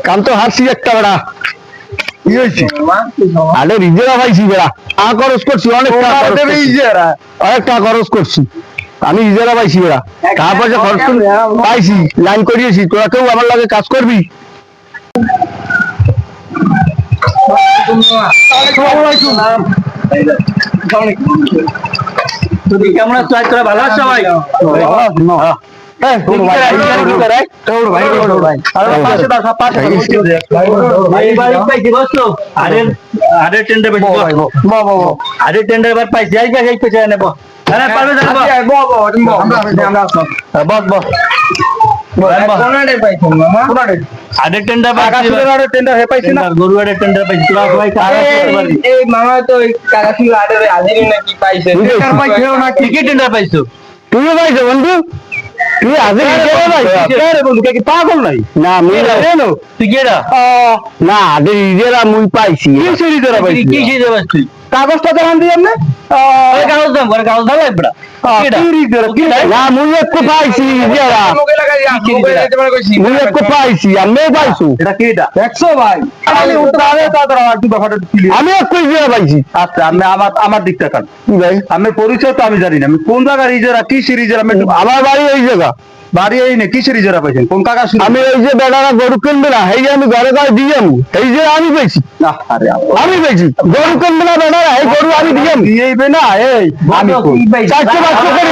কাম তো হাসি একটা বেড়া কি হয়েছে আরে রিজেরা পাইছি বেড়া খরচ করছি অনেক টাকা খরচ করছি আমি রিজেরা পাইছি বেড়া টাকা পয়সা খরচ পাইছি লাইন করিয়েছি তোরা কেউ আমার লাগে কাজ করবি কেমন আছো তোরা ভালো আছো ভাই তুইও পাইছো বন্ধু তুই আগে পাগল নাই না তুই কেডা না আগে রিজেরা মুই পাইছি তুই কাগজটা দেখান দিয়ে আপনি কাগজ দাম করে কাগজ দাম লাগবে না মুই একটু পাইছি রিজেরা মুই একটু পাইছি আমি পাইছো এটা কি এটা দেখছো ভাই আমি একটু রিজেরা পাইছি আচ্ছা আমি আমার দিকটা কান কি ভাই আমি পরিচয় তো আমি জানি না আমি কোন জায়গায় রিজেরা কি রিজেরা আমি আমার বাড়ি এই জায়গা বাড়ি এই না কিসের রিজেরা পাইছেন কোন কাকা আমি এই যে বেড়ারা গরু কিনবে না এই যে আমি ঘরে ঘরে দিয়ে যাবো এই যে আমি পেয়েছি আমি পেয়েছি গরু কিনবে না বেড়ারা এই গরু আমি দিয়ে দিয়েইবে না এই আমি চারশো পাঁচশো করে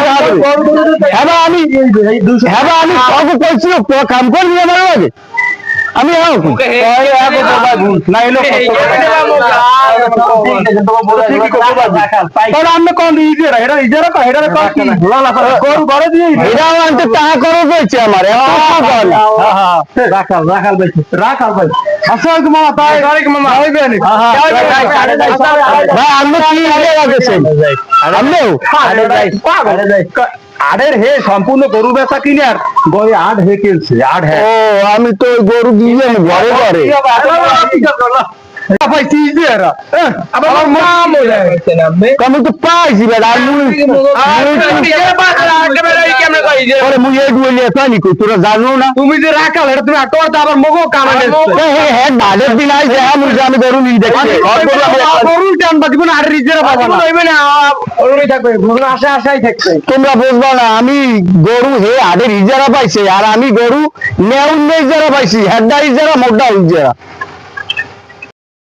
হ্যাঁ আমি সব করছি কাম করবি আমার লাগে আমি আমি কোন রিজেরা এটা রিজেরা তো এটা গরু ঘরে দিয়ে এটাও আনতে টাকা খরচ হয়েছে আমার রাখাল ভাই আসসালামু মামা তাই মামা ভাই আপনি কি আগে রাখেছেন আপনিও আড়ের হে সম্পূর্ণ গরু বেচা কিনে আর গয়ে আট হে কিনছে আট হে ও আমি তো গরু দিয়ে ঘরে ঘরে আমি তো পাইছি বেড়া তোরা জানো না তুমি যে রাখাল এটা তুমি আবার মগো কামানে ডালের দিন আইছে আমি গরু নিয়ে দেখছি গরু টানবা দিব না আর রিজেরা পাবা না হইবে না ওরই থাকবে গরু আশাই থাকবে তোমরা বুঝবা না আমি গরু হে আড়ে রিজারা পাইছে আর আমি গরু নেউন নেই যারা পাইছি হেডা ইজারা মোডা ইজারা